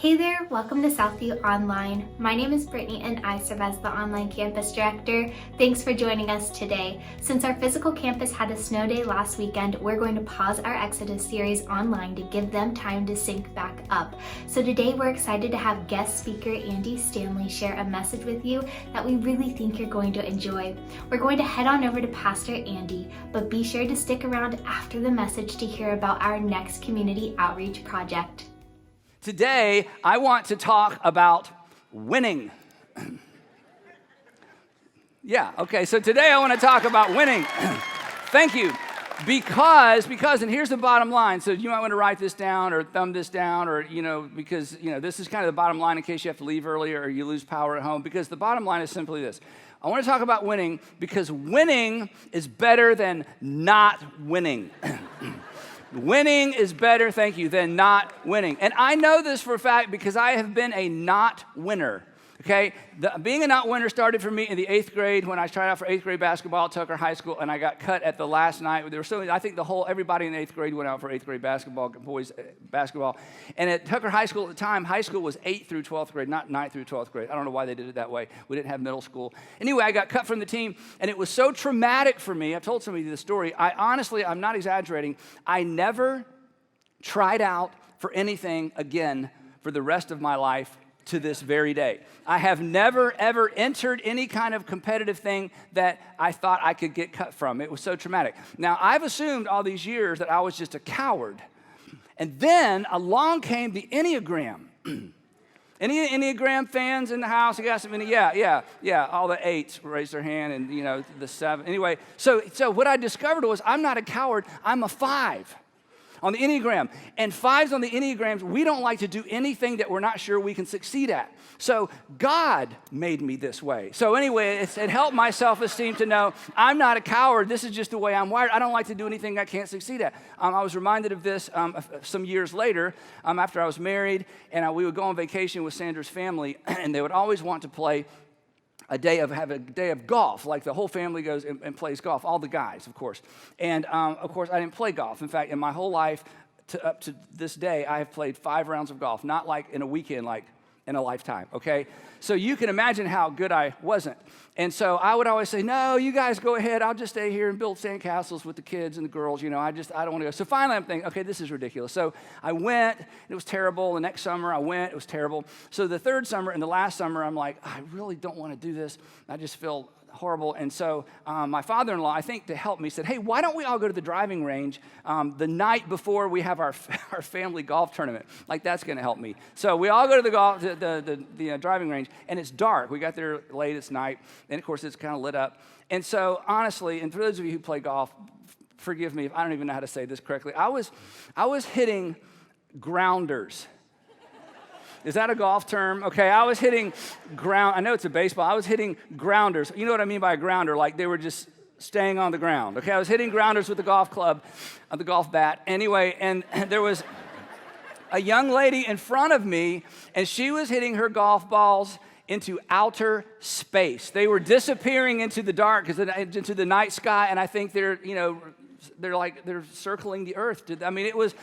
Hey there, welcome to Southview Online. My name is Brittany and I serve as the online campus director. Thanks for joining us today. Since our physical campus had a snow day last weekend, we're going to pause our Exodus series online to give them time to sync back up. So today we're excited to have guest speaker Andy Stanley share a message with you that we really think you're going to enjoy. We're going to head on over to Pastor Andy, but be sure to stick around after the message to hear about our next community outreach project. Today, I want to talk about winning. So today I want to talk about winning. Thank you. Because, and here's the bottom line. So you might want to write this down or thumb this down or, because this is kind of the bottom line in case you have to leave early or you lose power at home. Because the bottom line is simply this. I want to talk about winning because winning is better than not winning. Winning is better, thank you, than not winning. And I know this for a fact because I have been a not winner, okay? Being a not winner started for me in the 8th grade when I tried out for 8th grade basketball at Tucker High School, and I got cut at the last night. There were so many, I think everybody in the 8th grade went out for 8th grade basketball, boys basketball. And at Tucker High School at the time, high school was 8th through 12th grade, not 9th through 12th grade. I don't know why they did it that way. We didn't have middle school. Anyway, I got cut from the team, and it was so traumatic for me. I've told somebody this story. I'm not exaggerating. I never tried out for anything again for the rest of my life to this very day. I have never, ever entered any kind of competitive thing that I thought I could get cut from. It was so traumatic. Now, I've assumed all these years that I was just a coward. And then along came the Enneagram. Any Enneagram fans in the house? You got some? Yeah. All the 8s raised their hand, and the 7. Anyway, so what I discovered was I'm not a coward. I'm a 5. On the Enneagram. And 5s on the Enneagrams, we don't like to do anything that we're not sure we can succeed at. So God made me this way. So anyway, it helped my self-esteem to know I'm not a coward. This is just the way I'm wired. I don't like to do anything I can't succeed at. I was reminded of this some years later after I was married, and we would go on vacation with Sandra's family, and they would always want to play have a day of golf, like the whole family goes and plays golf, all the guys, of course. And, of course, I didn't play golf. In fact, in my whole life, up to this day, I have played 5 rounds of golf, not like in a weekend, like in a lifetime, okay? So you can imagine how good I wasn't. And so I would always say, no, you guys go ahead. I'll just stay here and build sandcastles with the kids and the girls. I don't want to go. So finally I'm thinking, okay, this is ridiculous. So I went. It was terrible. The next summer I went. It was terrible. So the third summer and the last summer, I'm like, I really don't want to do this. I just feel horrible. And so my father-in-law, I think to help me, said, hey, why don't we all go to the driving range the night before we have our family golf tournament? Like, that's going to help me. So we all go to the driving range, and it's dark. We got there late. It's night. And, of course, it's kind of lit up. And so, honestly, and for those of you who play golf, forgive me if I don't even know how to say this correctly. I was hitting grounders. Is that a golf term? Okay, I was hitting ground. I know it's a baseball. I was hitting grounders. You know what I mean by a grounder? Like they were just staying on the ground. Okay, I was hitting grounders with the golf club, the golf bat. Anyway, and there was a young lady in front of me, and she was hitting her golf balls into outer space. They were disappearing into the dark, into the night sky, and I think they're circling the earth. I mean, it was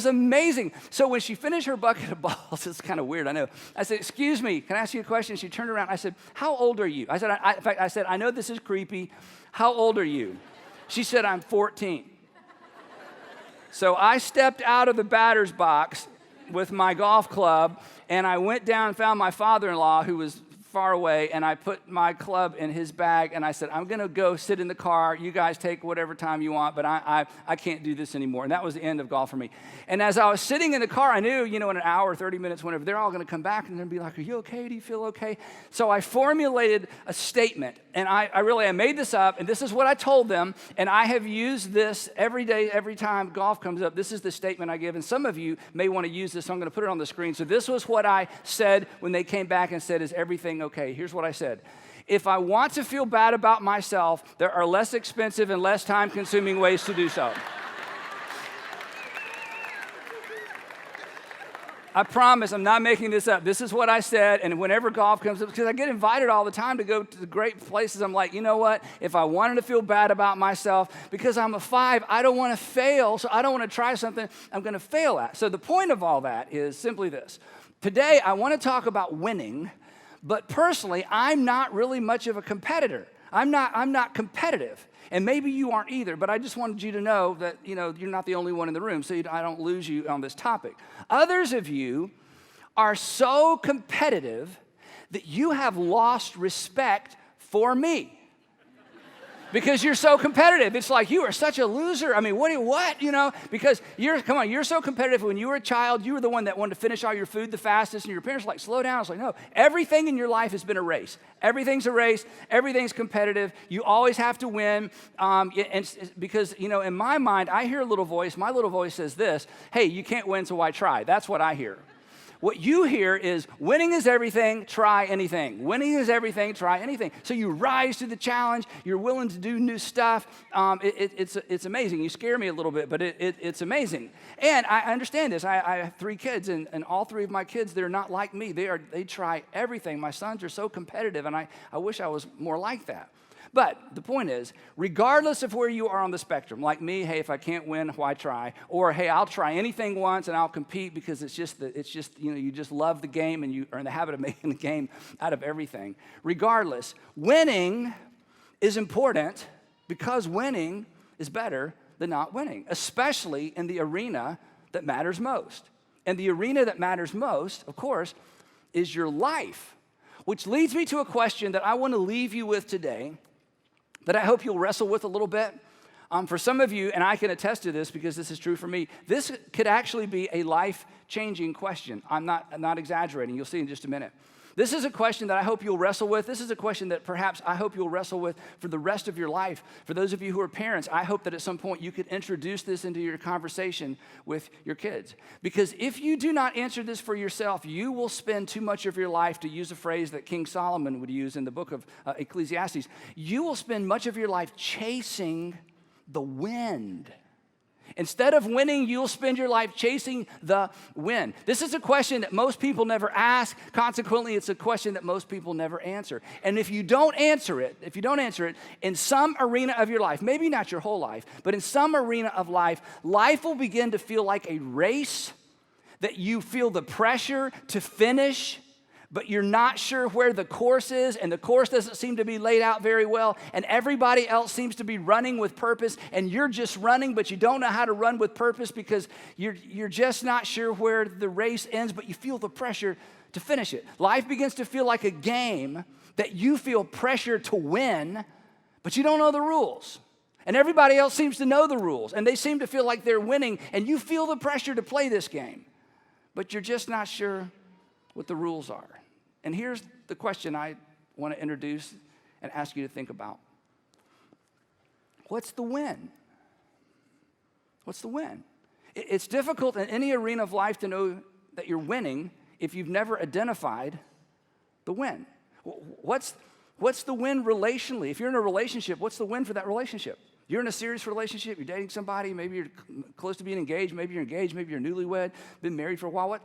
amazing. So when she finished her bucket of balls, it's kind of weird, I know. I said, excuse me, can I ask you a question? She turned around. I said, how old are you? I said, I know this is creepy. How old are you? She said, I'm 14. So I stepped out of the batter's box with my golf club, and I went down and found my father-in-law, who was far away, and I put my club in his bag, and I said, I'm going to go sit in the car. You guys take whatever time you want, but I can't do this anymore. And that was the end of golf for me. And as I was sitting in the car, I knew, in an hour, 30 minutes, whenever, they're all going to come back and they're going to be like, are you okay? Do you feel okay? So I formulated a statement, and I made this up, and this is what I told them, and I have used this every day, every time golf comes up. This is the statement I give, and some of you may want to use this, so I'm going to put it on the screen. So this was what I said when they came back and said, is everything okay? Here's what I said. If I want to feel bad about myself, there are less expensive and less time-consuming ways to do so. I promise I'm not making this up. This is what I said, and whenever golf comes up, because I get invited all the time to go to the great places, I'm like, you know what? If I wanted to feel bad about myself, because I'm a 5, I don't want to fail, so I don't want to try something I'm going to fail at. So the point of all that is simply this. Today, I want to talk about winning, but personally, I'm not really much of a competitor. I'm not competitive. And maybe you aren't either, but I just wanted you to know that, you're not the only one in the room, so I don't lose you on this topic. Others of you are so competitive that you have lost respect for me. Because you're so competitive. It's like, you are such a loser. I mean, what? Because you're so competitive. When you were a child, you were the one that wanted to finish all your food the fastest, and your parents were like, slow down. It's like, no, everything in your life has been a race. Everything's a race. Everything's competitive. You always have to win. Because, in my mind, I hear a little voice. My little voice says this, hey, you can't win, so why try? That's what I hear. What you hear is winning is everything, try anything. Winning is everything, try anything. So you rise to the challenge. You're willing to do new stuff. It's amazing. You scare me a little bit, but it's amazing. And I understand this. I have 3 kids, and all 3 of my kids, they're not like me. They try everything. My sons are so competitive, and I wish I was more like that. But the point is, regardless of where you are on the spectrum, like me, hey, if I can't win, why try? Or, hey, I'll try anything once and I'll compete because it's just you just love the game and you are in the habit of making the game out of everything. Regardless, winning is important because winning is better than not winning, especially in the arena that matters most. And the arena that matters most, of course, is your life, which leads me to a question that I want to leave you with today that I hope you'll wrestle with a little bit. For some of you, and I can attest to this because this is true for me, this could actually be a life-changing question. I'm not exaggerating. You'll see in just a minute. This is a question that I hope you'll wrestle with. This is a question that perhaps I hope you'll wrestle with for the rest of your life. For those of you who are parents, I hope that at some point you could introduce this into your conversation with your kids. Because if you do not answer this for yourself, you will spend too much of your life, to use a phrase that King Solomon would use in the book of Ecclesiastes, you will spend much of your life chasing the wind. Instead of winning, you'll spend your life chasing the wind. This is a question that most people never ask. Consequently, it's a question that most people never answer. And if you don't answer it, in some arena of your life, maybe not your whole life, but in some arena of life, life will begin to feel like a race that you feel the pressure to finish, but you're not sure where the course is, and the course doesn't seem to be laid out very well, and everybody else seems to be running with purpose, and you're just running, but you don't know how to run with purpose because you're just not sure where the race ends, but you feel the pressure to finish it. Life begins to feel like a game that you feel pressure to win, but you don't know the rules. And everybody else seems to know the rules, and they seem to feel like they're winning, and you feel the pressure to play this game, but you're just not sure what the rules are. And here's the question I want to introduce and ask you to think about. What's the win? What's the win? It's difficult in any arena of life to know that you're winning if you've never identified the win. What's the win relationally? If you're in a relationship, what's the win for that relationship? You're in a serious relationship, you're dating somebody, maybe you're close to being engaged, maybe you're newlywed, been married for a while.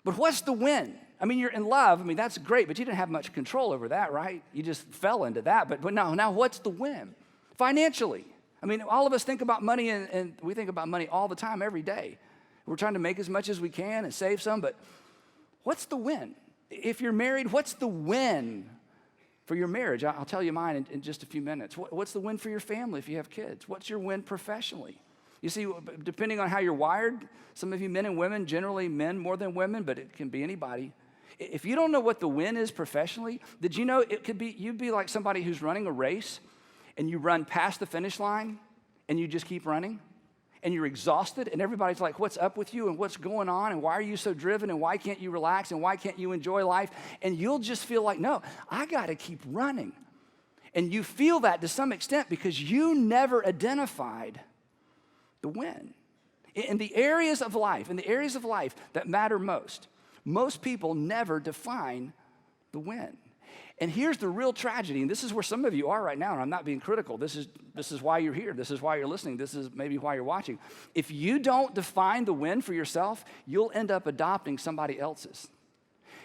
But what's the win? I mean, you're in love. I mean, that's great, but you didn't have much control over that, right? You just fell into that. But now what's the win? Financially. I mean, all of us think about money, and we think about money all the time, every day. We're trying to make as much as we can and save some, but what's the win? If you're married, what's the win for your marriage? I'll tell you mine in just a few minutes. What's the win for your family if you have kids? What's your win professionally? You see, depending on how you're wired, some of you men and women, generally men more than women, but it can be anybody. If you don't know what the win is professionally, did you know you'd be like somebody who's running a race and you run past the finish line and you just keep running and you're exhausted and everybody's like, what's up with you and what's going on and why are you so driven and why can't you relax and why can't you enjoy life? And you'll just feel like, no, I got to keep running. And you feel that to some extent because you never identified the win. In the areas of life that matter most people never define the win. And here's the real tragedy, and this is where some of you are right now, and I'm not being critical. This is why you're here. This is why you're listening. This is maybe why you're watching. If you don't define the win for yourself, you'll end up adopting somebody else's.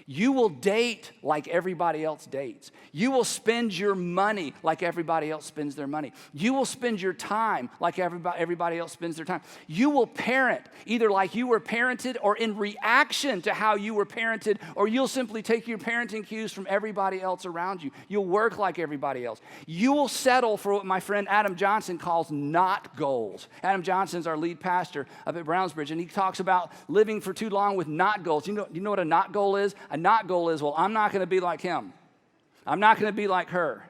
You will date like everybody else dates. You will spend your money like everybody else spends their money. You will spend your time like everybody else spends their time. You will parent either like you were parented or in reaction to how you were parented, or you'll simply take your parenting cues from everybody else around you. You'll work like everybody else. You will settle for what my friend Adam Johnson calls not goals. Adam Johnson's our lead pastor up at Brownsbridge, and he talks about living for too long with not goals. You know what a not goal is? A not goal is, well, I'm not going to be like him. I'm not going to be like her.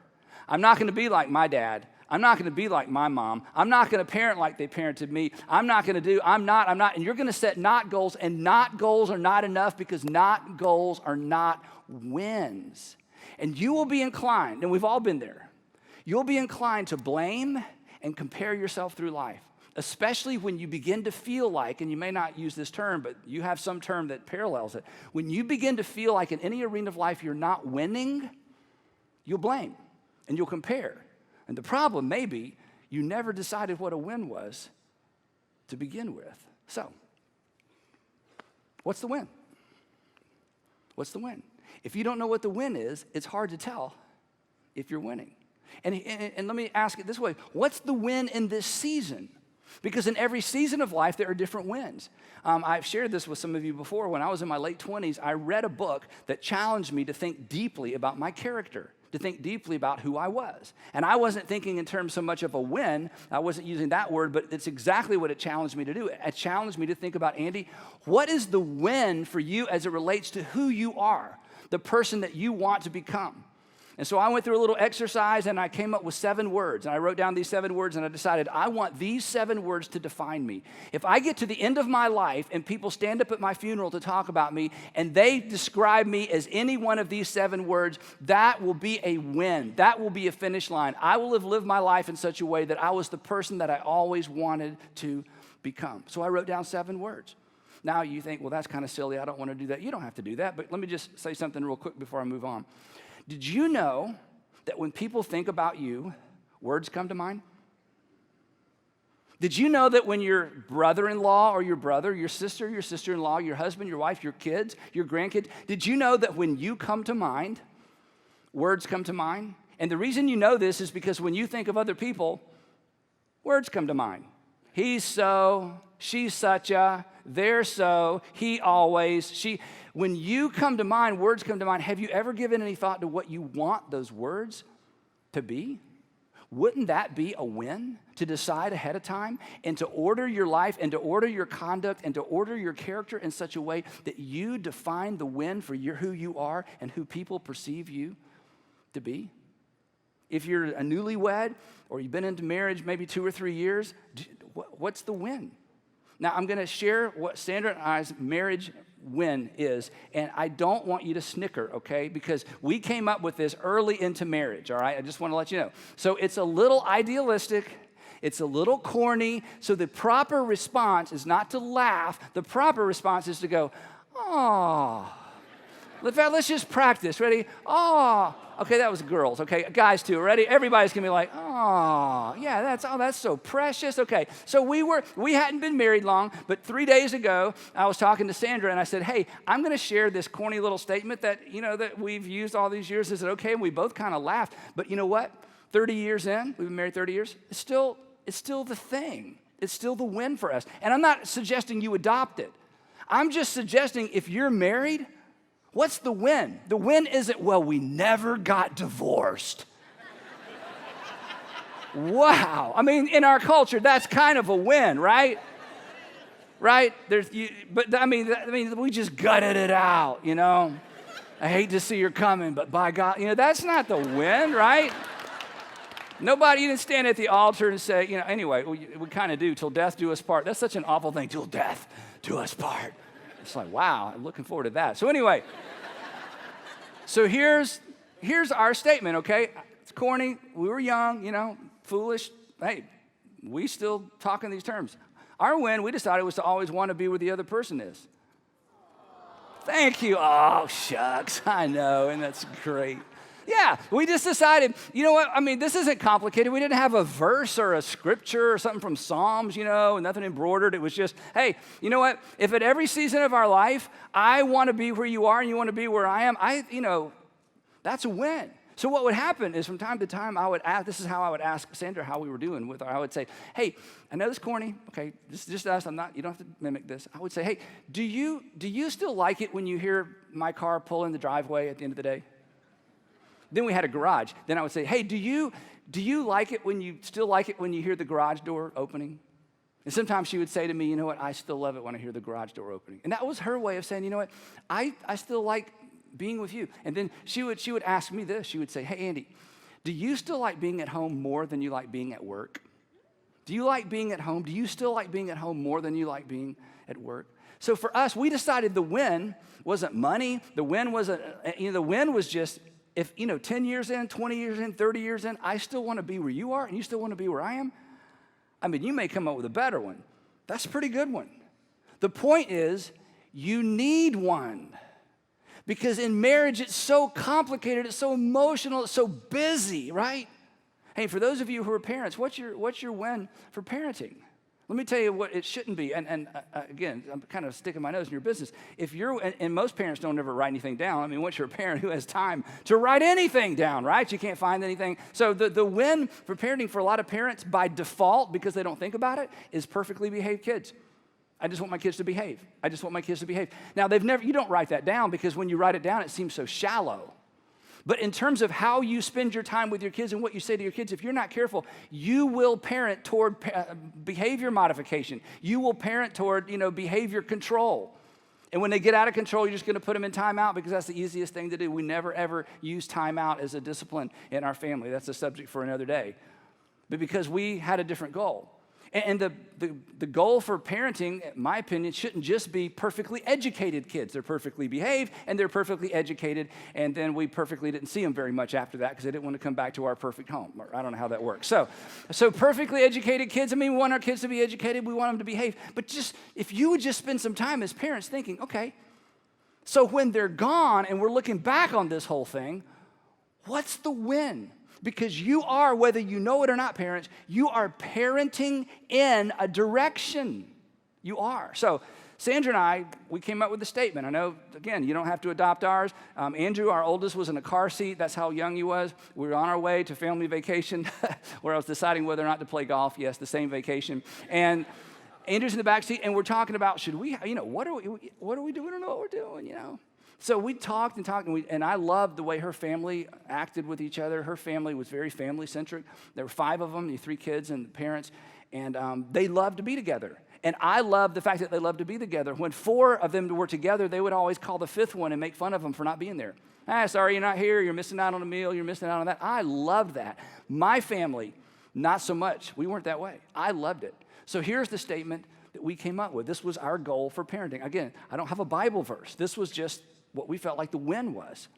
I'm not going to be like my dad. I'm not going to be like my mom. I'm not going to parent like they parented me. I'm not. And you're going to set not goals, and not goals are not enough because not goals are not wins. And you will be inclined, and we've all been there, you'll be inclined to blame and compare yourself through life. Especially when you begin to feel like, and you may not use this term, but you have some term that parallels it. When you begin to feel like in any arena of life you're not winning, you'll blame and you'll compare. And the problem may be you never decided what a win was to begin with. So, what's the win? What's the win? If you don't know what the win is, it's hard to tell if you're winning. And let me ask it this way. What's the win in this season? Because in every season of life, there are different wins. I've shared this with some of you before. When I was in my late 20s, I read a book that challenged me to think deeply about my character, to think deeply about who I was. And I wasn't thinking in terms so much of a win. I wasn't using that word, but it's exactly what it challenged me to do. It challenged me to think about, Andy, what is the win for you as it relates to who you are, the person that you want to become? And so I went through a little exercise, and I came up with 7 words. And I wrote down these 7 words, and I decided I want these 7 words to define me. If I get to the end of my life and people stand up at my funeral to talk about me, and they describe me as any one of these 7 words, that will be a win. That will be a finish line. I will have lived my life in such a way that I was the person that I always wanted to become. So I wrote down 7 words. Now you think, well, that's kind of silly. I don't want to do that. You don't have to do that. But let me just say something real quick before I move on. Did you know that when people think about you, words come to mind? Did you know that when your brother-in-law or your brother, your sister-in-law, your husband, your wife, your kids, your grandkids, did you know that when you come to mind, words come to mind? And the reason you know this is because when you think of other people, words come to mind. He's so, she's such a, they're so, he always, she. When you come to mind, words come to mind. Have you ever given any thought to what you want those words to be? Wouldn't that be a win to decide ahead of time and to order your life and to order your conduct and to order your character in such a way that you define the win for who you are and who people perceive you to be? If you're a newlywed or you've been into marriage maybe 2 or 3 years, what's the win? Now, I'm going to share what Sandra and I's marriage win is, and I don't want you to snicker, okay? Because we came up with this early into marriage, all right? I just want to let you know. So it's a little idealistic. It's a little corny. So the proper response is not to laugh. The proper response is to go, oh. Let's just practice. Ready? Oh. Okay, that was girls. Okay, guys too. Ready? Everybody's gonna be like, oh, yeah, that's so precious. Okay, so we hadn't been married long, but 3 days ago, I was talking to Sandra and I said, hey, I'm gonna share this corny little statement that that we've used all these years. Is it okay? And we both kind of laughed. But you know what? 30 years in, we've been married 30 years. It's still the thing. It's still the win for us. And I'm not suggesting you adopt it. I'm just suggesting if you're married, what's the win? The win isn't, well, we never got divorced. Wow. I mean, in our culture, that's kind of a win, right? Right? I mean, we just gutted it out, I hate to see her coming, but by God, that's not the win, right? Nobody, you didn't stand at the altar and say, anyway, we kind of do, till death do us part. That's such an awful thing, till death do us part. It's like, wow, I'm looking forward to that. So anyway, so here's our statement, okay? It's corny. We were young, foolish. Hey, we still talk in these terms. Our win, we decided, was to always want to be where the other person is. Thank you. Oh, shucks. I know, and that's great. Yeah, we just decided, you know what? I mean, this isn't complicated. We didn't have a verse or a scripture or something from Psalms, nothing embroidered. It was just, hey, you know what? If at every season of our life, I want to be where you are and you want to be where I am, that's a win. So what would happen is from time to time, I would ask, this is how I would ask Sandra how we were doing with her. I would say, hey, I know this is corny, okay, this is just us, you don't have to mimic this. I would say, hey, do you still like it when you hear my car pull in the driveway at the end of the day? Then we had a garage. Then I would say, hey, do you like it when you hear the garage door opening? And sometimes she would say to me, you know what, I still love it when I hear the garage door opening. And that was her way of saying, you know what, I still like being with you. And then she would ask me this. She would say, hey, Andy, do you still like being at home more than you like being at work? Do you like being at home? Do you still like being at home more than you like being at work? So for us, we decided the win wasn't money. The win was just, if 10 years in, 20 years in, 30 years in, I still want to be where you are and you still want to be where I am. I mean, you may come up with a better one. That's a pretty good one. The point is, you need one. Because in marriage, it's so complicated, it's so emotional, it's so busy, right? Hey, for those of you who are parents, what's your win for parenting? Let me tell you what it shouldn't be. And again, I'm kind of sticking my nose in your business. And most parents don't ever write anything down. I mean, once you're a parent, who has time to write anything down, right? You can't find anything. So the win for parenting for a lot of parents by default, because they don't think about it, is perfectly behaved kids. I just want my kids to behave. I just want my kids to behave. Now, you don't write that down because when you write it down, it seems so shallow. But in terms of how you spend your time with your kids and what you say to your kids, if you're not careful, you will parent toward behavior modification. You will parent toward, behavior control. And when they get out of control, you're just going to put them in timeout because that's the easiest thing to do. We never, ever use timeout as a discipline in our family. That's a subject for another day. But because we had a different goal. And the goal for parenting, in my opinion, shouldn't just be perfectly educated kids. They're perfectly behaved, and they're perfectly educated, and then we perfectly didn't see them very much after that because they didn't want to come back to our perfect home. I don't know how that works. So perfectly educated kids, we want our kids to be educated. We want them to behave. But if you would just spend some time as parents thinking, okay, so when they're gone and we're looking back on this whole thing, what's the win? Because you are, whether you know it or not, parents, you are parenting in a direction. You are. So Sandra and I, we came up with a statement. I know, again, you don't have to adopt ours. Andrew, our oldest, was in a car seat. That's how young he was. We were on our way to family vacation where I was deciding whether or not to play golf. Yes, the same vacation. And Andrew's in the back seat, and we're talking about, should we, what are we doing? We don't know what we're doing, So we talked, and I loved the way her family acted with each other. Her family was very family-centric. There were 5 of them, 3 kids and parents, and they loved to be together. And I loved the fact that they loved to be together. When 4 of them were together, they would always call the 5th one and make fun of them for not being there. Sorry, you're not here. You're missing out on a meal. You're missing out on that. I loved that. My family, not so much. We weren't that way. I loved it. So here's the statement that we came up with. This was our goal for parenting. Again, I don't have a Bible verse. This was just what we felt like the win was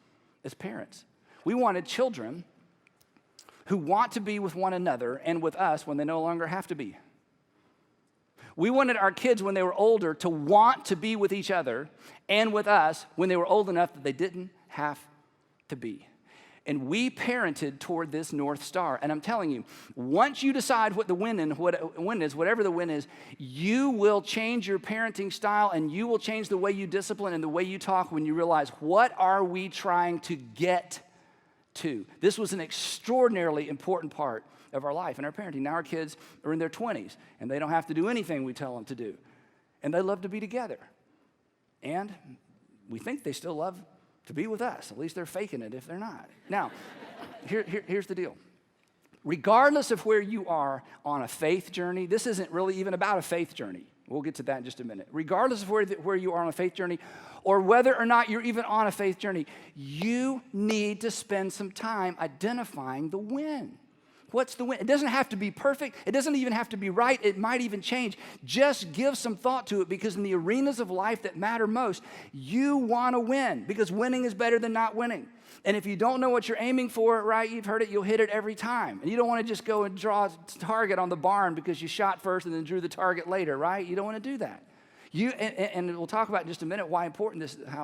as parents. We wanted children who want to be with one another and with us when they no longer have to be. We wanted our kids when they were older to want to be with each other and with us when they were old enough that they didn't have to be. And we parented toward this North Star. And I'm telling you, once you decide what the win is, whatever the win is, you will change your parenting style and you will change the way you discipline and the way you talk when you realize, what are we trying to get to? This was an extraordinarily important part of our life and our parenting. Now our kids are in their 20s and they don't have to do anything we tell them to do. And they love to be together. And we think they still love to be with us. At least they're faking it if they're not. Now, here's the deal. Regardless of where you are on a faith journey, this isn't really even about a faith journey. We'll get to that in just a minute. Regardless of where you are on a faith journey, or whether or not you're even on a faith journey, you need to spend some time identifying the win. What's the win? It doesn't have to be perfect. It doesn't even have to be right. It might even change. Just give some thought to it, because in the arenas of life that matter most, you want to win, because winning is better than not winning. And if you don't know what you're aiming for, right, you've heard it, you'll hit it every time. And you don't want to just go and draw a target on the barn because you shot first and then drew the target later, right? You don't want to do that. And we'll talk about in just a minute how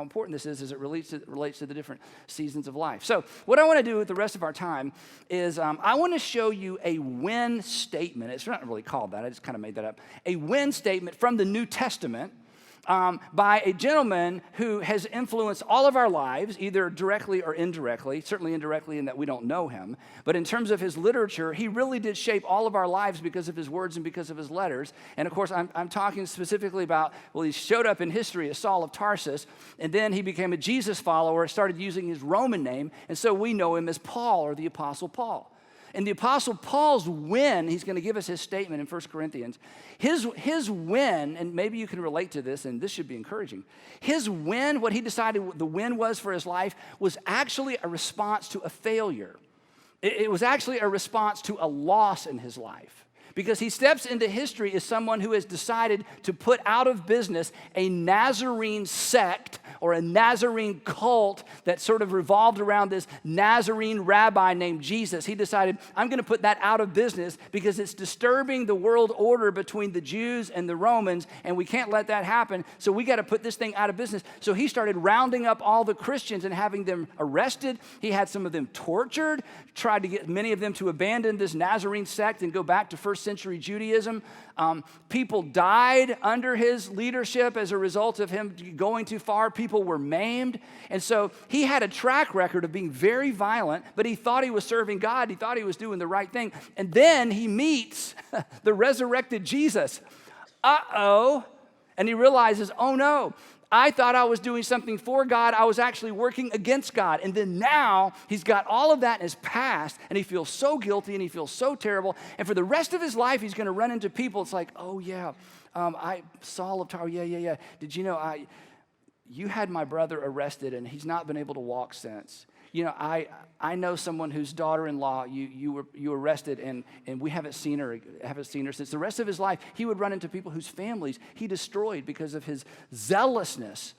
important this is as it relates to the different seasons of life. So what I want to do with the rest of our time is I want to show you a win statement. It's not really called that. I just kind of made that up. A win statement from the New Testament by a gentleman who has influenced all of our lives, either directly or indirectly, certainly indirectly in that we don't know him. But in terms of his literature, he really did shape all of our lives because of his words and because of his letters. And of course, I'm talking specifically about, well, he showed up in history as Saul of Tarsus, and then he became a Jesus follower, started using his Roman name, and so we know him as Paul or the Apostle Paul. And the Apostle Paul's win, he's going to give us his statement in 1 Corinthians. His win, and maybe you can relate to this, and this should be encouraging. His win, what he decided the win was for his life, was actually a response to a failure. It was actually a response to a loss in his life. Because he steps into history as someone who has decided to put out of business a Nazarene sect or a Nazarene cult that sort of revolved around this Nazarene rabbi named Jesus. He decided, I'm going to put that out of business because it's disturbing the world order between the Jews and the Romans, and we can't let that happen, so we got to put this thing out of business. So he started rounding up all the Christians and having them arrested. He had some of them tortured, tried to get many of them to abandon this Nazarene sect and go back to first century Judaism. People died under his leadership as a result of him going too far. People were maimed. And so he had a track record of being very violent, but he thought he was serving God. He thought he was doing the right thing. And then he meets the resurrected Jesus. Uh-oh. And he realizes, oh no, I thought I was doing something for God. I was actually working against God. And then now he's got all of that in his past, and he feels so guilty and he feels so terrible. And for the rest of his life, he's going to run into people. It's like, oh yeah, Saul of Tarsus, yeah. Did you know you had my brother arrested and he's not been able to walk since. You know, I know someone whose daughter-in-law you arrested and we haven't seen her since. The rest of his life, he would run into people whose families he destroyed because of his zealousness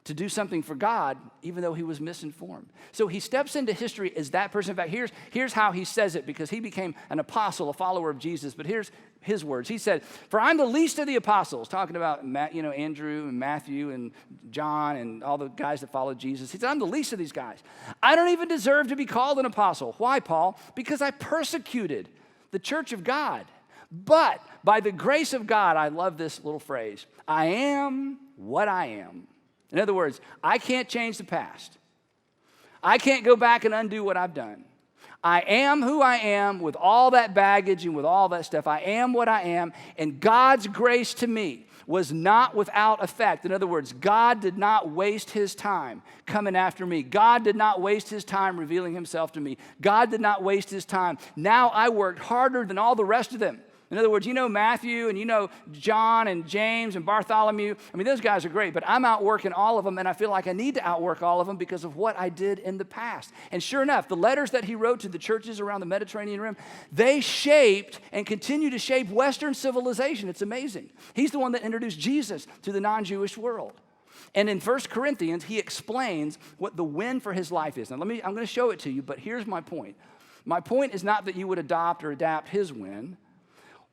to do something for God, even though he was misinformed. So he steps into history as that person. In fact, here's how he says it, because he became an apostle, a follower of Jesus. But here's his words. He said, "For I'm the least of the apostles," talking about Andrew and Matthew and John and all the guys that followed Jesus. He said, "I'm the least of these guys. I don't even deserve to be called an apostle." Why, Paul? Because I persecuted the church of God. But by the grace of God, I love this little phrase, I am what I am. In other words, I can't change the past. I can't go back and undo what I've done. I am who I am with all that baggage and with all that stuff. I am what I am, and God's grace to me was not without effect. In other words, God did not waste his time coming after me. God did not waste his time revealing himself to me. God did not waste his time. Now I worked harder than all the rest of them. In other words, you know Matthew and you know John and James and Bartholomew. I mean, those guys are great, but I'm outworking all of them, and I feel like I need to outwork all of them because of what I did in the past. And sure enough, the letters that he wrote to the churches around the Mediterranean Rim, they shaped and continue to shape Western civilization. It's amazing. He's the one that introduced Jesus to the non-Jewish world. And in 1 Corinthians, he explains what the win for his life is. Now, I'm going to show it to you, but here's my point. My point is not that you would adopt or adapt his win.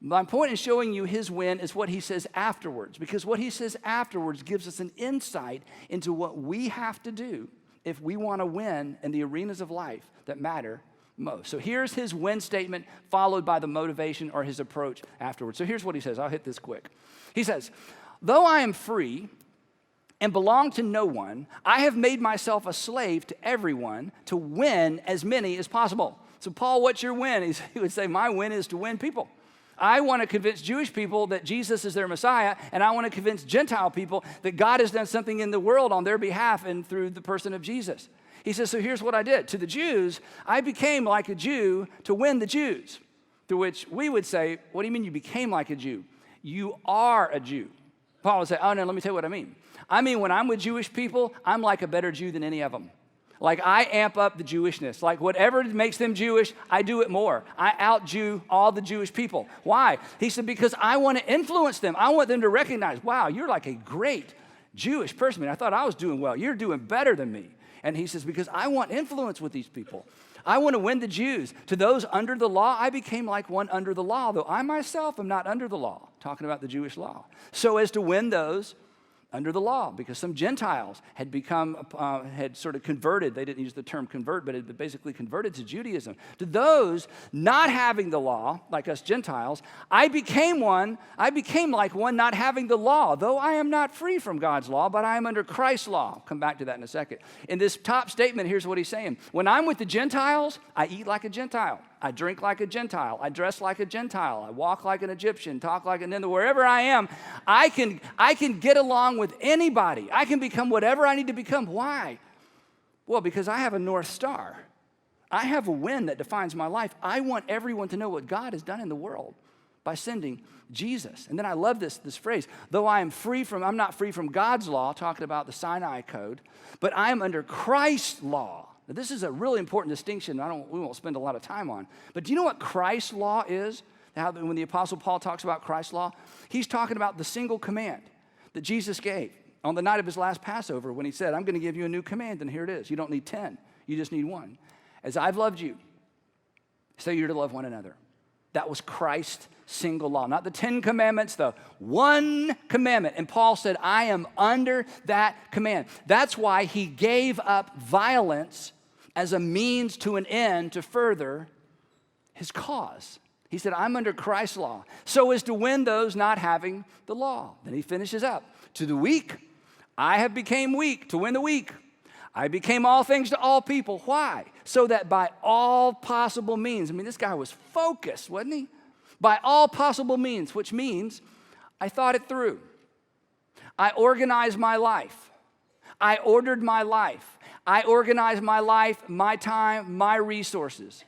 My point in showing you his win is what he says afterwards, because what he says afterwards gives us an insight into what we have to do if we want to win in the arenas of life that matter most. So here's his win statement, followed by the motivation or his approach afterwards. So here's what he says. I'll hit this quick. He says, "Though I am free and belong to no one, I have made myself a slave to everyone to win as many as possible." So Paul, what's your win? He would say, my win is to win people. I want to convince Jewish people that Jesus is their Messiah, and I want to convince Gentile people that God has done something in the world on their behalf and through the person of Jesus. He says, so here's what I did. To the Jews, I became like a Jew to win the Jews. To which we would say, what do you mean you became like a Jew? You are a Jew. Paul would say, oh no, let me tell you what I mean. I mean, when I'm with Jewish people, I'm like a better Jew than any of them. Like I amp up the Jewishness. Like whatever makes them Jewish, I do it more. I out-Jew all the Jewish people. Why? He said, because I want to influence them. I want them to recognize, wow, you're like a great Jewish person. I thought I was doing well. You're doing better than me. And he says, because I want influence with these people. I want to win the Jews. To those under the law, I became like one under the law, though I myself am not under the law, talking about the Jewish law, so as to win those under the law, because some Gentiles had had sort of converted. They didn't use the term convert, but had basically converted to Judaism. To those not having the law, like us Gentiles, I became like one not having the law, though I am not free from God's law, but I am under Christ's law. I'll come back to that in a second. In this top statement, here's what he's saying. When I'm with the Gentiles, I eat like a Gentile. I drink like a Gentile. I dress like a Gentile. I walk like an Egyptian, talk like an Indian. Wherever I am, I can get along with anybody. I can become whatever I need to become. Why? Well, because I have a North Star. I have a win that defines my life. I want everyone to know what God has done in the world by sending Jesus. And then I love this phrase, though I'm not free from God's law, talking about the Sinai Code, but I am under Christ's law. Now, this is a really important distinction we won't spend a lot of time on. But do you know what Christ's law is? Now, when the Apostle Paul talks about Christ's law, he's talking about the single command that Jesus gave on the night of his last Passover when he said, I'm going to give you a new command, and here it is. You don't need 10. You just need one. As I've loved you, so you're to love one another. That was Christ's single law. Not the 10 commandments, the one commandment. And Paul said, I am under that command. That's why he gave up violence as a means to an end to further his cause. He said, I'm under Christ's law, so as to win those not having the law. Then he finishes up. To the weak, I have became weak to win the weak. I became all things to all people. Why? So that by all possible means, this guy was focused, wasn't he? By all possible means, which means I thought it through. I organized my life. I ordered my life. I organized my life, my time, my resources.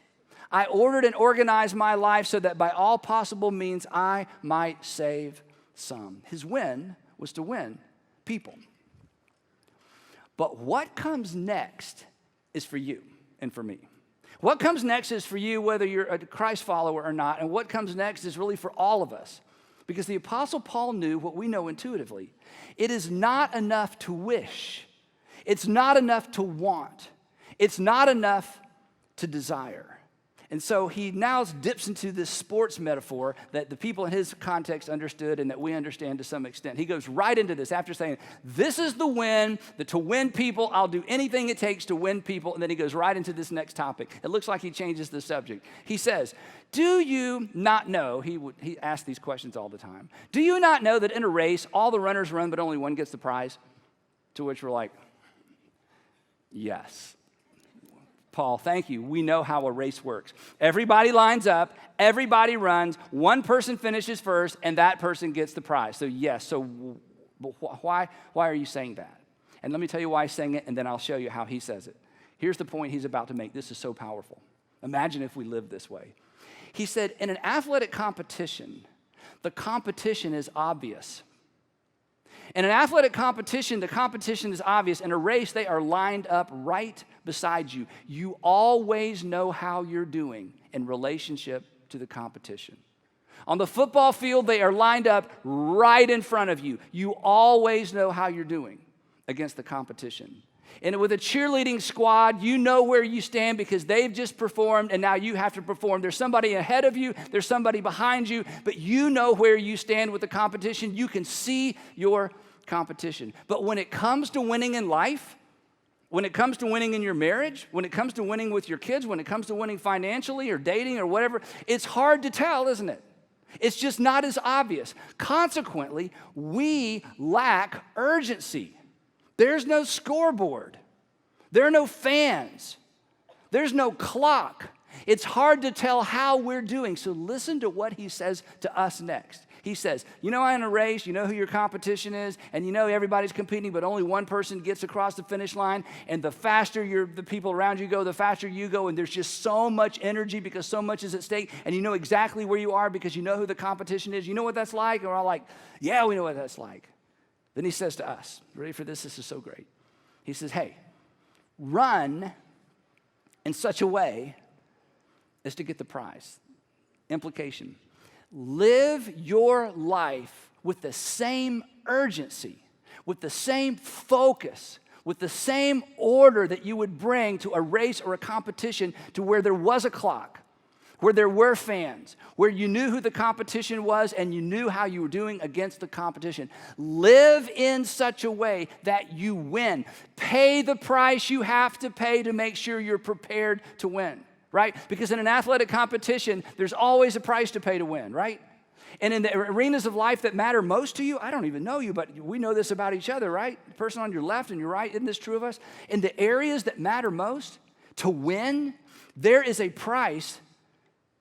I ordered and organized my life so that by all possible means I might save some. His win was to win people. But what comes next is for you and for me. What comes next is for you, whether you're a Christ follower or not, and what comes next is really for all of us. Because the Apostle Paul knew what we know intuitively. It is not enough to wish. It's not enough to want. It's not enough to desire. And so he now dips into this sports metaphor that the people in his context understood and that we understand to some extent. He goes right into this after saying, this is the win, that to win people, I'll do anything it takes to win people. And then he goes right into this next topic. It looks like he changes the subject. He says, do you not know, he asks these questions all the time, do you not know that in a race, all the runners run, but only one gets the prize? To which we're like, yes. Paul, thank you. We know how a race works. Everybody lines up, everybody runs, one person finishes first, and that person gets the prize. So yes, why are you saying that? And let me tell you why he's saying it, and then I'll show you how he says it. Here's the point he's about to make. This is so powerful. Imagine if we lived this way. He said, in an athletic competition, the competition is obvious. In an athletic competition, the competition is obvious. In a race, they are lined up right beside you. You always know how you're doing in relationship to the competition. On the football field, they are lined up right in front of you. You always know how you're doing against the competition. And with a cheerleading squad, you know where you stand because they've just performed and now you have to perform. There's somebody ahead of you, there's somebody behind you, but you know where you stand with the competition. You can see your competition. But when it comes to winning in life, when it comes to winning in your marriage, when it comes to winning with your kids, when it comes to winning financially or dating or whatever, it's hard to tell, isn't it? It's just not as obvious. Consequently, we lack urgency. There's no scoreboard. There are no fans. There's no clock. It's hard to tell how we're doing. So listen to what he says to us next. He says, you know, in a race, you know who your competition is, and you know everybody's competing, but only one person gets across the finish line, and the faster the people around you go, the faster you go, and there's just so much energy because so much is at stake, and you know exactly where you are because you know who the competition is. You know what that's like? And we're all like, yeah, we know what that's like. Then he says to us, ready for this? This is so great. He says, hey, run in such a way as to get the prize. Implication. Live your life with the same urgency, with the same focus, with the same order that you would bring to a race or a competition to where there was a clock, where there were fans, where you knew who the competition was and you knew how you were doing against the competition. Live in such a way that you win. Pay the price you have to pay to make sure you're prepared to win, right? Because in an athletic competition, there's always a price to pay to win, right? And in the arenas of life that matter most to you, I don't even know you, but we know this about each other, right? The person on your left and your right, isn't this true of us? In the areas that matter most, to win, there is a price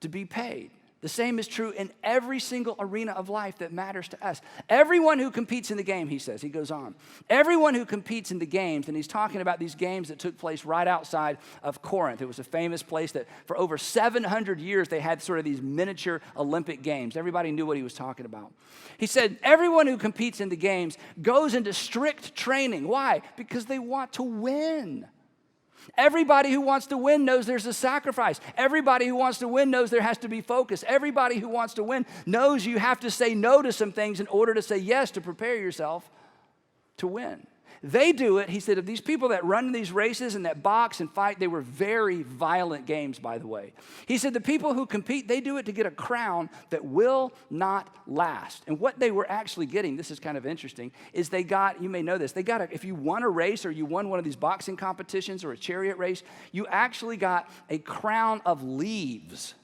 to be paid. The same is true in every single arena of life that matters to us. Everyone who competes in the game, he says, he goes on. Everyone who competes in the games, and he's talking about these games that took place right outside of Corinth. It was a famous place that for over 700 years they had sort of these miniature Olympic games. Everybody knew what he was talking about. He said, everyone who competes in the games goes into strict training. Why? Because they want to win. Everybody who wants to win knows there's a sacrifice. Everybody who wants to win knows there has to be focus. Everybody who wants to win knows you have to say no to some things in order to say yes to prepare yourself to win. They do it, he said, of these people that run these races and that box and fight, they were very violent games, by the way. He said the people who compete, they do it to get a crown that will not last. And what they were actually getting, this is kind of interesting, is they got, you may know this, if you won a race or you won one of these boxing competitions or a chariot race, you actually got a crown of leaves.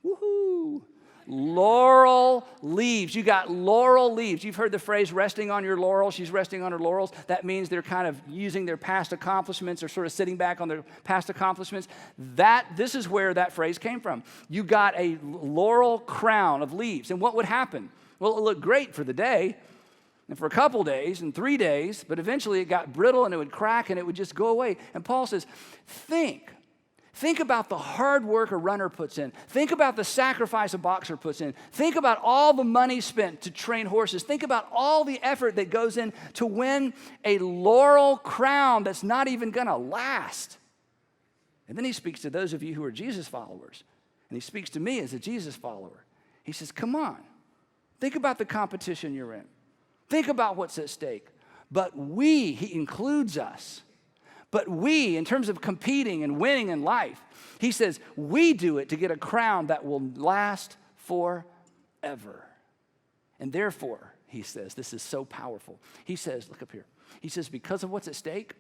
Woohoo! Laurel leaves. You got laurel leaves. You've heard the phrase resting on your laurels. She's resting on her laurels. That means they're kind of using their past accomplishments or sort of sitting back on their past accomplishments. This is where that phrase came from. You got a laurel crown of leaves. And what would happen? Well, it looked great for the day and for a couple days and 3 days, but eventually it got brittle and it would crack and it would just go away. And Paul says, Think about the hard work a runner puts in. Think about the sacrifice a boxer puts in. Think about all the money spent to train horses. Think about all the effort that goes in to win a laurel crown that's not even going to last. And then he speaks to those of you who are Jesus followers. And he speaks to me as a Jesus follower. He says, come on. Think about the competition you're in. Think about what's at stake. But he includes us. But we, in terms of competing and winning in life, he says, we do it to get a crown that will last forever. And therefore, he says, this is so powerful. He says, look up here. He says, because of what's at stake,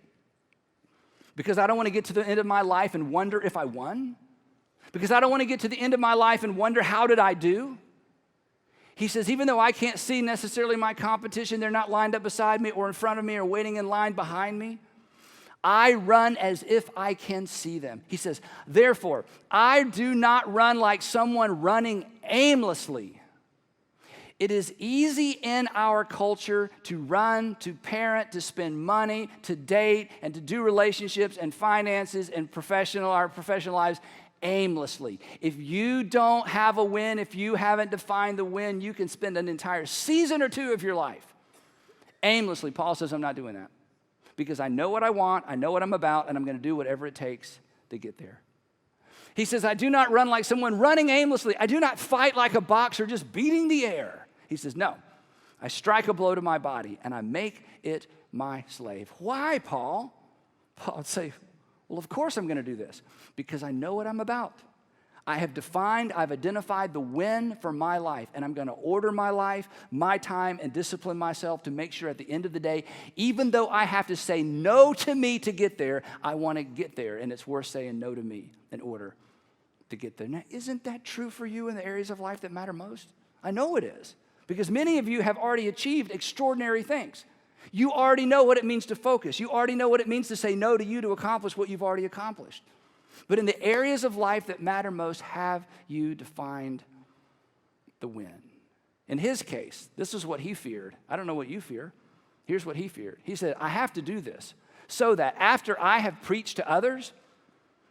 because I don't want to get to the end of my life and wonder if I won, because I don't want to get to the end of my life and wonder how did I do. He says, even though I can't see necessarily my competition, they're not lined up beside me or in front of me or waiting in line behind me, I run as if I can see them. He says, therefore, I do not run like someone running aimlessly. It is easy in our culture to run, to parent, to spend money, to date, and to do relationships and finances and our professional lives aimlessly. If you don't have a win, if you haven't defined the win, you can spend an entire season or two of your life aimlessly. Paul says, I'm not doing that. Because I know what I want, I know what I'm about, and I'm going to do whatever it takes to get there. He says, I do not run like someone running aimlessly. I do not fight like a boxer just beating the air. He says, no, I strike a blow to my body, and I make it my slave. Why, Paul? Paul would say, well, of course I'm going to do this, because I know what I'm about. I've identified the win for my life, and I'm going to order my life, my time, and discipline myself to make sure at the end of the day, even though I have to say no to me to get there, I want to get there, and it's worth saying no to me in order to get there. Now, isn't that true for you in the areas of life that matter most? I know it is, because many of you have already achieved extraordinary things. You already know what it means to focus. You already know what it means to say no to you to accomplish what you've already accomplished. But in the areas of life that matter most, have you defined the win? In his case, this is what he feared. I don't know what you fear. Here's what he feared. He said, I have to do this so that after I have preached to others,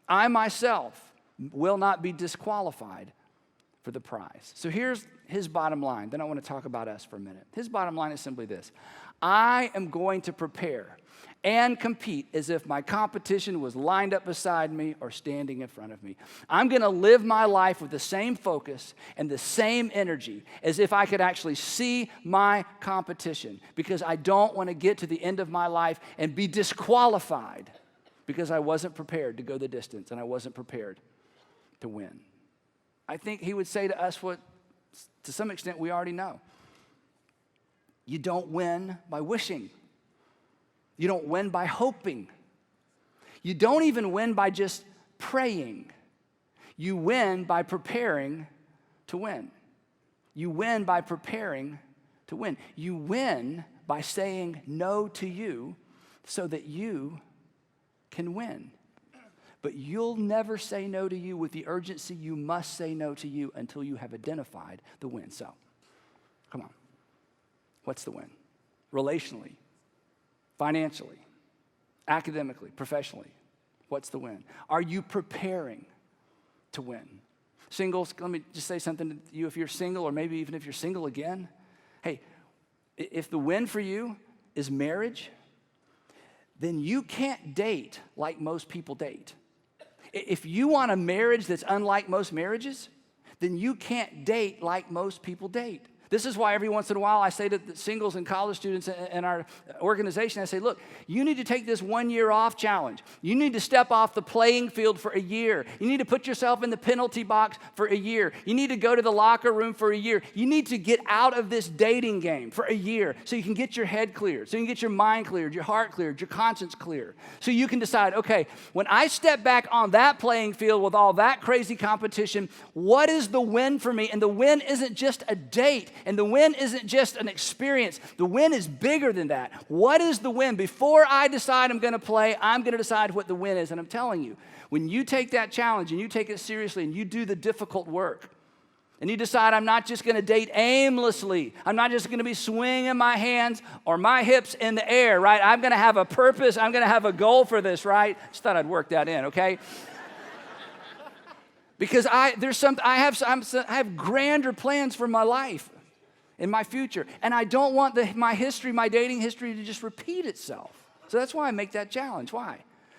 I myself will not be disqualified for the prize. So here's his bottom line. Then I want to talk about us for a minute. His bottom line is simply this. I am going to prepare and compete as if my competition was lined up beside me or standing in front of me. I'm going to live my life with the same focus and the same energy as if I could actually see my competition, because I don't want to get to the end of my life and be disqualified because I wasn't prepared to go the distance and I wasn't prepared to win. I think he would say to us what, to some extent, we already know. You don't win by wishing. You don't win by hoping. You don't even win by just praying. You win by preparing to win. You win by preparing to win. You win by saying no to you so that you can win. But you'll never say no to you with the urgency you must say no to you until you have identified the win. So, come on. What's the win? Relationally, financially, academically, professionally. What's the win? Are you preparing to win? Singles, let me just say something to you. If you're single, or maybe even if you're single again, hey, if the win for you is marriage, then you can't date like most people date. If you want a marriage that's unlike most marriages, then you can't date like most people date. This is why every once in a while I say to the singles and college students in our organization, I say, look, you need to take this 1 year off challenge. You need to step off the playing field for a year. You need to put yourself in the penalty box for a year. You need to go to the locker room for a year. You need to get out of this dating game for a year so you can get your head cleared, so you can get your mind cleared, your heart cleared, your conscience clear. So you can decide, okay, when I step back on that playing field with all that crazy competition, what is the win for me? And the win isn't just a date. And the win isn't just an experience. The win is bigger than that. What is the win? Before I decide I'm going to play, I'm going to decide what the win is. And I'm telling you, when you take that challenge and you take it seriously and you do the difficult work, and you decide I'm not just going to date aimlessly. I'm not just going to be swinging my hands or my hips in the air, right? I'm going to have a purpose. I'm going to have a goal for this, right? Just thought I'd work that in, okay? Because I have grander plans for my life. In my future. And I don't want my dating history to just repeat itself. So that's why I make that challenge. Why?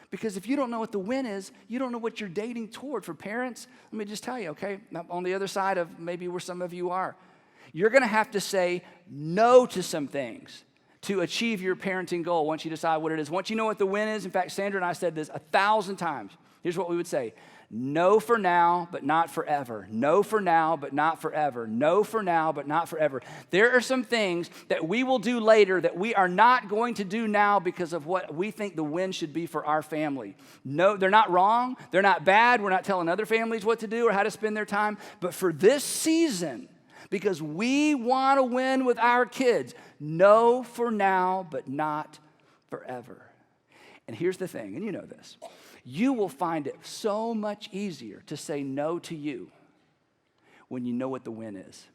Because if you don't know what the win is, you don't know what you're dating toward. For parents, let me just tell you, okay, on the other side of maybe where some of you are, you're going to have to say no to some things to achieve your parenting goal once you decide what it is. Once you know what the win is, in fact, Sandra and I said this 1,000 times. Here's what we would say. No for now, but not forever. No for now, but not forever. No for now, but not forever. There are some things that we will do later that we are not going to do now because of what we think the win should be for our family. No, they're not wrong. They're not bad. We're not telling other families what to do or how to spend their time. But for this season, because we want to win with our kids, no for now, but not forever. And here's the thing, and you know this. You will find it so much easier to say no to you when you know what the win is.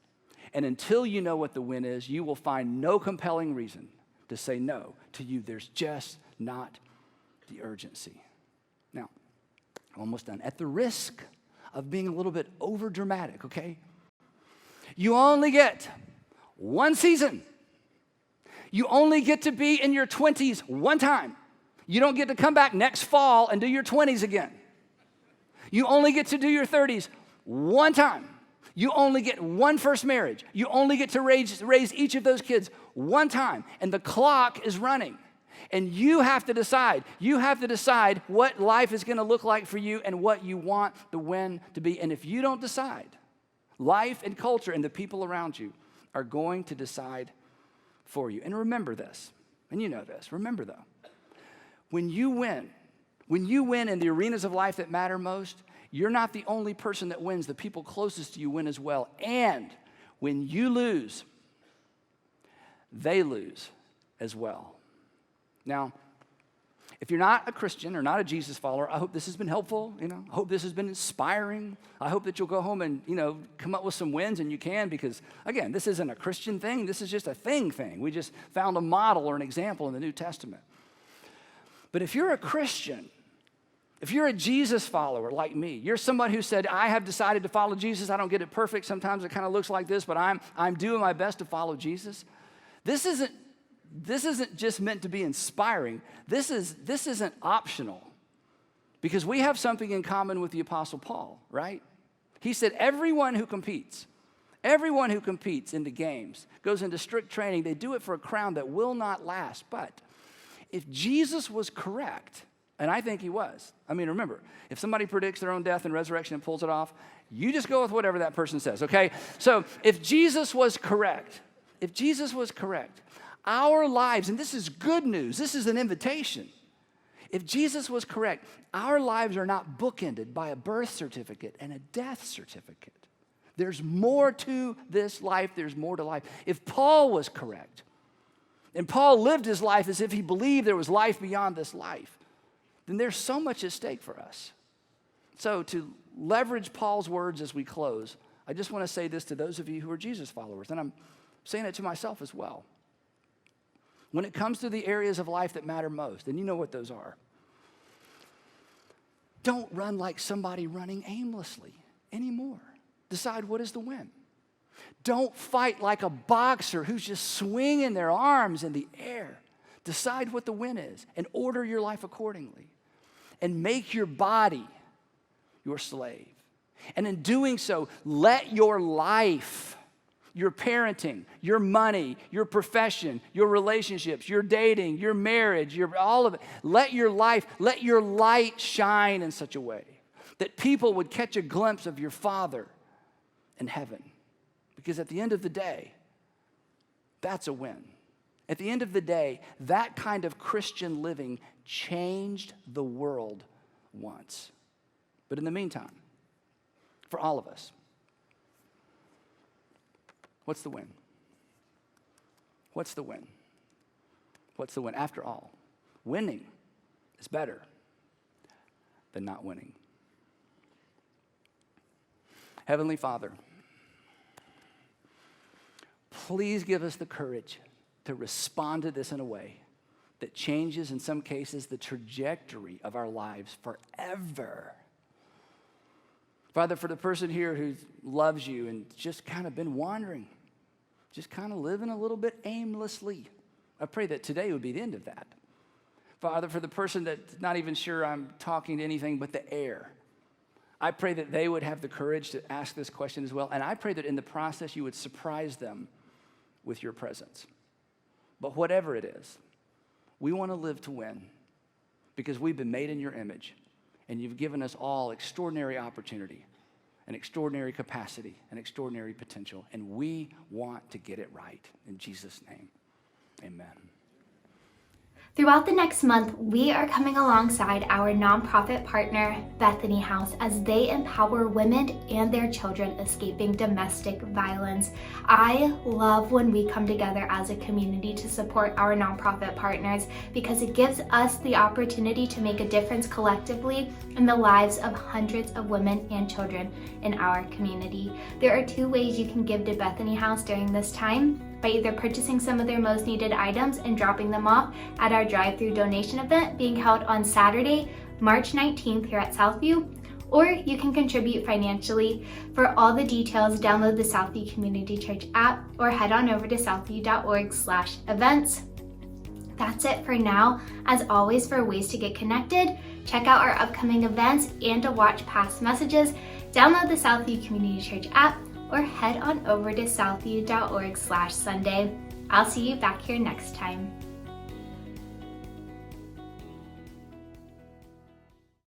And until you know what the win is, you will find no compelling reason to say no to you. There's just not the urgency. Now, I'm almost done. At the risk of being a little bit over dramatic, okay? You only get one season. You only get to be in your 20s one time. You don't get to come back next fall and do your 20s again. You only get to do your 30s one time. You only get one first marriage. You only get to raise each of those kids one time. And the clock is running. And you have to decide. You have to decide what life is going to look like for you and what you want the win to be. And if you don't decide, life and culture and the people around you are going to decide for you. And remember this, and you know this. Remember, though, when you win in the arenas of life that matter most, you're not the only person that wins. The people closest to you win as well. And when you lose, they lose as well. Now, if you're not a Christian or not a Jesus follower, I hope this has been helpful. I hope this has been inspiring. I hope that you'll go home and, come up with some wins, and you can, because, again, this isn't a Christian thing. This is just a thing. We just found a model or an example in the New Testament. But if you're a Christian, if you're a Jesus follower like me, you're someone who said, I have decided to follow Jesus. I don't get it perfect. Sometimes it kind of looks like this, but I'm doing my best to follow Jesus. This isn't this isn't just meant to be inspiring. This isn't optional, because we have something in common with the Apostle Paul, right? He said everyone who competes in the games goes into strict training. They do it for a crown that will not last. But if Jesus was correct, and I think he was. I mean, remember, if somebody predicts their own death and resurrection and pulls it off, you just go with whatever that person says, okay? So if Jesus was correct, our lives, and this is good news, this is an invitation. If Jesus was correct, our lives are not bookended by a birth certificate and a death certificate. There's more to this life. There's more to life. If Paul was correct, and Paul lived his life as if he believed there was life beyond this life, then there's so much at stake for us. So to leverage Paul's words as we close, I just want to say this to those of you who are Jesus followers, and I'm saying it to myself as well. When it comes to the areas of life that matter most, and you know what those are, don't run like somebody running aimlessly anymore. Decide what is the win. Don't fight like a boxer who's just swinging their arms in the air. Decide what the win is and order your life accordingly. And make your body your slave. And in doing so, let your life, your parenting, your money, your profession, your relationships, your dating, your marriage, all of it, let your light shine in such a way that people would catch a glimpse of your Father in heaven. Because at the end of the day, that's a win. At the end of the day, that kind of Christian living changed the world once. But in the meantime, for all of us, what's the win? What's the win? What's the win? After all, winning is better than not winning. Heavenly Father, please give us the courage to respond to this in a way that changes, in some cases, the trajectory of our lives forever. Father, for the person here who loves you and just kind of been wandering, just kind of living a little bit aimlessly, I pray that today would be the end of that. Father, for the person that's not even sure I'm talking to anything but the air, I pray that they would have the courage to ask this question as well. And I pray that in the process you would surprise them with your presence. But whatever it is, we want to live to win because we've been made in your image. And you've given us all extraordinary opportunity, an extraordinary capacity, an extraordinary potential. And we want to get it right. In Jesus' name, amen. Throughout the next month, we are coming alongside our nonprofit partner, Bethany House, as they empower women and their children escaping domestic violence. I love when we come together as a community to support our nonprofit partners because it gives us the opportunity to make a difference collectively in the lives of hundreds of women and children in our community. There are 2 ways you can give to Bethany House during this time: by either purchasing some of their most needed items and dropping them off at our drive-through donation event being held on Saturday, March 19th here at Southview, or you can contribute financially. For all the details, download the Southview Community Church app or head on over to southview.org/events. That's it for now. As always, for ways to get connected, check out our upcoming events and to watch past messages, download the Southview Community Church app or head on over to southview.org/Sunday. I'll see you back here next time.